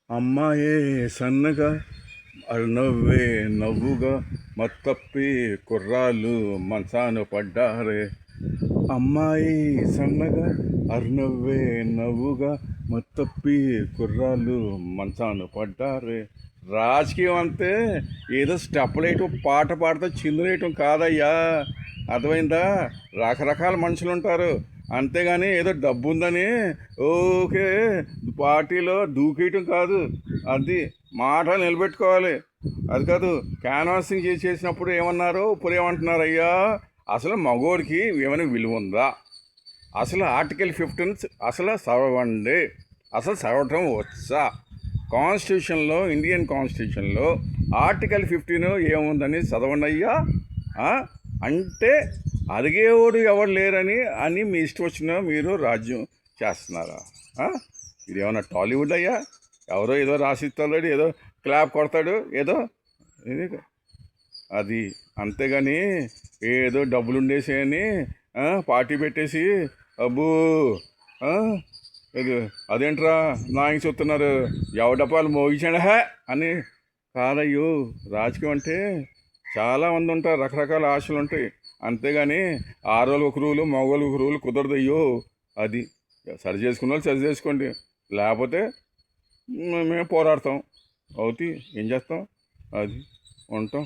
అమ్మాయే సన్నగా అరునవ్వే నవ్వుగా మత్తప్పి కుర్రాళ్ళు మంచాన పడ్డారే. అమ్మాయి సన్నగా అరునవ్వే నవ్వుగా మత్తప్పి కుర్రాళ్ళు మంచాన పడ్డారే. రాజకీయం అంతే ఏదో స్టెప్పులు వేయటం పాట పాడితే చిందులేయటం కాదయ్యా, అర్థమైందా? రకరకాల మనుషులు ఉంటారు, అంతేగాని ఏదో డబ్బు ఉందని ఓకే పార్టీలో దూకేయటం కాదు. అది మాట నిలబెట్టుకోవాలి. అది కాదు క్యాన్వాసింగ్ చేసినప్పుడు ఏమన్నారు, ఇప్పుడు ఏమంటున్నారు? అయ్యా అసలు మగోడికి ఏమైనా విలువ ఉందా? అసలు ఆర్టికల్ 15 అసలు చదవండి, అసలు చదవటం వచ్చా? కాన్స్టిట్యూషన్లో, ఇండియన్ కాన్స్టిట్యూషన్లో ఆర్టికల్ 15 ఏముందని చదవండి అయ్యా. అంటే అడిగేవాడు ఎవరు లేరని అని మీ ఇష్టం వచ్చిన మీరు రాజ్యం చేస్తున్నారా? ఇది ఏమన్నా టాలీవుడ్ అయ్యా? ఎవరో ఏదో రాసిస్తాడు, ఏదో క్లాప్ కొడతాడు, ఏదో ఇది అది. అంతేగాని ఏదో డబ్బులు ఉండేసేయని పార్టీ పెట్టేసి అబ్బూ ఇది అదేంట్రా నాయకు చెప్తున్నారు ఎవడపాలు మోగించాడా అని కాదయ్యో. రాజకీయం అంటే చాలామంది ఉంటారు, రకరకాల ఆశలు ఉంటాయి, అంతేగాని ఆడవాళ్ళు ఒక రూలు మగవాళ్ళు ఒక రూలు కుదరదయ్యో. అది సరి చేసుకున్న వాళ్ళు సరి చేసుకోండి, లేకపోతే మేము పోరాడతాం. అవుతి ఏం చేస్తాం? అది ఉంటాం.